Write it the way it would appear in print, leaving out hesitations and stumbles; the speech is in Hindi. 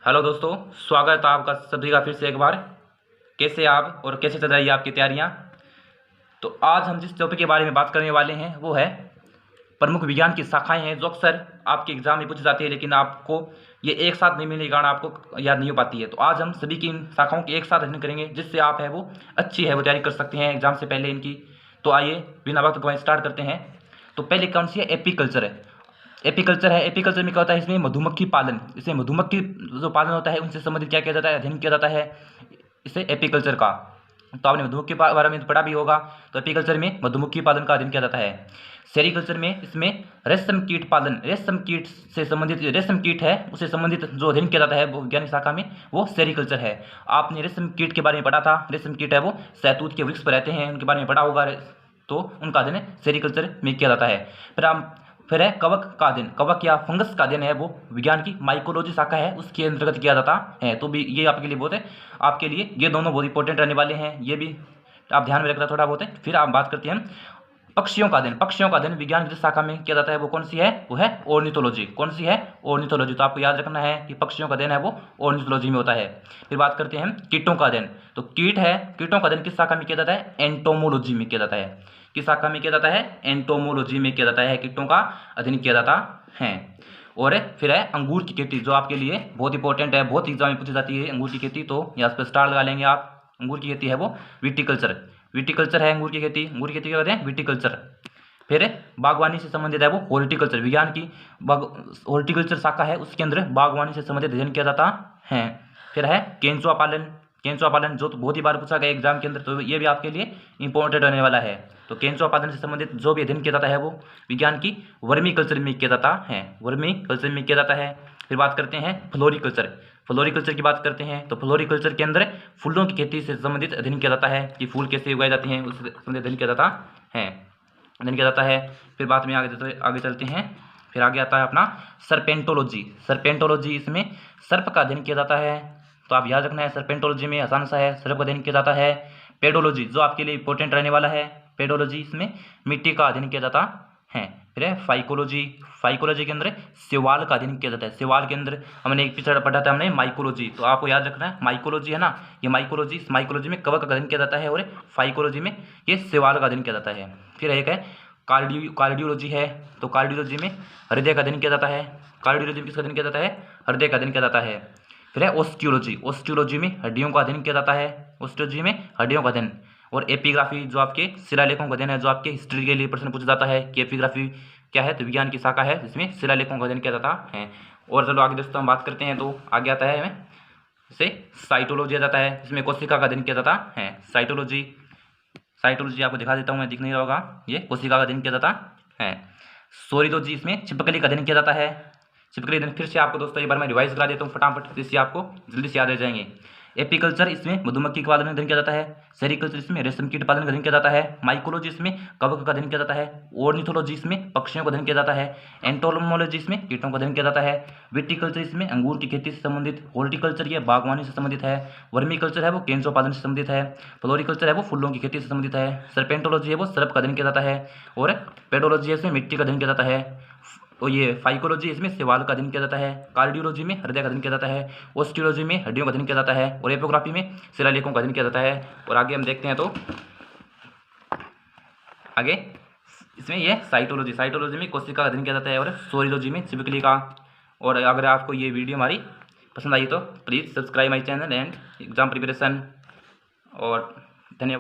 हेलो दोस्तों, स्वागत है आपका सभी का फिर से एक बार। कैसे आप और कैसे चल रही है आपकी तैयारियां। तो आज हम जिस टॉपिक के बारे में बात करने वाले हैं वो है प्रमुख विज्ञान की शाखाएं हैं जो अक्सर आपके एग्जाम में पूछी जाती है, लेकिन आपको ये एक साथ नहीं मिलने के कारण आपको याद नहीं हो पाती है। तो आज हम सभी की इन शाखाओं की एक साथ अध्ययन करेंगे, जिससे आप है वो अच्छी है वो तैयारी कर सकते हैं एग्जाम से पहले इनकी। तो आइए बिना वक्त गवाए स्टार्ट करते हैं। तो पहले कौन सी है? एपीकल्चर है। एपीकल्चर है। एपीकल्चर में क्या होता है? इसमें मधुमक्खी पालन, इसमें मधुमक्खी जो पालन होता है उनसे संबंधित क्या किया जाता है? अध्ययन किया जाता है इसे एपीकल्चर का। तो आपने मधुमक्खी के बारे में पढ़ा भी होगा। तो एपीकल्चर में मधुमक्खी पालन का अध्ययन किया जाता है। सेरीकल्चर में इसमें रेशम कीट पालन, रेशम कीट से संबंधित, रेशम कीट है उससे संबंधित जो अध्ययन किया जाता है वो वैज्ञानिक शाखा में वो सेरीकल्चर है। आपने रेशम कीट के बारे में पढ़ा था। रेशम कीट है वो शहतूत के वृक्ष पर रहते हैं, उनके बारे में पढ़ा होगा। तो उनका अध्ययन सेरीकल्चर में किया जाता है। फिर है कवक का अध्ययन। कवक या फंगस का अध्ययन है वो विज्ञान की माइकोलॉजी शाखा है, उसके अंतर्गत किया जाता है। तो भी ये आपके लिए बहुत है, आपके लिए ये दोनों बहुत इंपॉर्टेंट रहने वाले हैं, ये भी आप ध्यान में रखना थोड़ा बहुत है। फिर आप बात करते हैं पक्षियों का अध्ययन। पक्षियों का अध्ययन विज्ञान की जिस शाखा में किया जाता है वो कौन सी है? वो है ऑर्निथोलॉजी। कौन सी है? ऑर्निथोलॉजी। तो आपको याद रखना है कि पक्षियों का अध्ययन है वो ऑर्निथोलॉजी में होता है। फिर बात करते हैं कीटों का अध्ययन। तो कीट है, कीटों का अध्ययन किस शाखा में किया जाता है? एंटोमोलॉजी में किया जाता है। किस शाखा में किया जाता है? एंटोमोलॉजी में किया जाता है, कीटों का अध्ययन किया जाता है। और फिर है अंगूर की खेती, जो आपके लिए बहुत इंपॉर्टेंट है, बहुत एग्जाम में पूछी जाती है अंगूर की खेती। तो यहाँ पर स्टार लगा लेंगे आप। अंगूर की खेती है वो विटिकल्चर। विटिकल्चर है अंगूर की खेती। अंगूर की खेती क्या कहते हैं? विटिकल्चर। फिर बागवानी से संबंधित है वो हॉर्टिकल्चर। विज्ञान की हॉर्टिकल्चर शाखा है, उसके अंदर बागवानी से संबंधित अध्ययन किया जाता है। फिर है केंचुआ पालन। केंचुआ पालन जो तो बहुत ही बार पूछा गया एग्जाम के अंदर, तो ये भी आपके लिए इंपॉर्टेंट होने वाला है। तो केंचुआ पालन से संबंधित जो भी अध्ययन किया जाता है वो विज्ञान की वर्मी कल्चर में किया जाता है। वर्मी कल्चर में किया जाता है। फिर बात करते हैं फ्लोरिकल्चर। फ्लोरिकल्चर की बात करते हैं तो फ्लोरिकल्चर के अंदर फूलों की खेती से संबंधित अध्ययन किया जाता है कि फूल कैसे उगाए जाते हैं, उससे संबंधित अध्ययन किया जाता है, अध्ययन किया जाता है। फिर बाद में आगे चलते हैं। फिर आगे आता है अपना सर्पेंटोलॉजी। सर्पेंटोलॉजी, इसमें सर्प का अध्ययन किया जाता है। तो आप याद रखना है, सर्पेंटोलॉजी में आसान सा है, सर्प का अध्ययन किया जाता है। पेडोलॉजी जो आपके लिए इंपॉर्टेंट रहने वाला है। पेडोलॉजी, इसमें मिट्टी का अध्ययन किया जाता है। फिर है फाइकोलॉजी। फाइकोलॉजी के अंदर शैवाल का अध्ययन किया जाता है। शैवाल के अंदर हमने एक पिछड़ा पढ़ा था हमने माइकोलॉजी, तो आपको याद रखना है माइकोलॉजी है ना, ये माइकोलॉजी, इस माइकोलॉजी में कवक का अध्ययन किया जाता है और फाइकोलॉजी में ये शैवाल का अध्ययन किया जाता है। फिर एक है कार्डियोलॉजी है। तो कार्डियोलॉजी में हृदय का अध्ययन किया जाता है। कार्डियोलॉजी में किसका अध्ययन किया जाता है? हृदय का अध्ययन किया जाता है। फिर है ऑस्टियोलॉजी। ऑस्टियोलॉजी में हड्डियों का अध्ययन किया जाता है। ऑस्टियोलॉजी में हड्डियों का अध्ययन। और एपिग्राफी जो आपके शिलालेखों का अध्ययन है, जो आपके हिस्ट्री के लिए प्रश्न पूछा जाता है कि एपिग्राफी क्या है, तो विज्ञान की शाखा है जिसमें शिलालेखों का अध्ययन किया जाता है। और चलो आगे दोस्तों हम बात करते हैं। तो आगे आता है हमें इसे साइटोलॉजी आ जाता है, जिसमें कोशिका का अध्ययन किया जाता है। साइटोलॉजी, साइटोलॉजी आपको दिखा देता हूँ मैं, दिख नहीं रहा होगा, ये कोशिका का अध्ययन किया जाता है। सोरियोलॉजी, इसमें छिपकली का अध्ययन किया जाता है। छिपकली अध्ययन फिर से आपको दोस्तों एक बार मैं रिवाइज करा देता हूँ फटाफट, जिससे आपको जल्दी से याद रह जाएंगे। एपीकल्चर, इसमें मधुमक्खी का पालन अध्ययन किया जाता है। सेरीकल्चर, इसमें रेशम कीट पालन का अध्ययन किया जाता है। माइकोलॉजी, इसमें कवक का अध्ययन किया जाता है। ऑर्निथोलॉजी, इसमें पक्षियों का अध्ययन किया जाता है। एंटोमोलॉजी, इसमें कीटों का अध्ययन किया जाता है। विटिकल्चर, इसमें अंगूर की खेती से संबंधित। हॉर्टिकल्चर, ये बागवानी से संबंधित है। वर्मीकल्चर है वो केंचुआ पालन से संबंधित है। फ्लोरिकल्चर है वो फूलों की खेती से संबंधित है। सर्पेंटोलॉजी है वो सर्प का अध्ययन किया जाता है। और पेडोलॉजी, इसमें मिट्टी का अध्ययन किया जाता है। और ये फाइकोलॉजी, इसमें शैवाल का अध्ययन किया जाता है। कार्डियोलॉजी में हृदय का अध्ययन किया जाता है। ऑस्टियोलॉजी में हड्डियों का अध्ययन किया जाता है। और एपोग्राफी में शिलालेखों का अध्ययन किया जाता है। और आगे हम देखते हैं तो आगे इसमें ये साइटोलॉजी, साइटोलॉजी में कोशिका का अध्ययन किया जाता है। और सोरियोलॉजी में छिपकली का। और अगर आपको ये वीडियो हमारी पसंद आई तो please subscribe my channel and exam preparation. और धन्यवाद।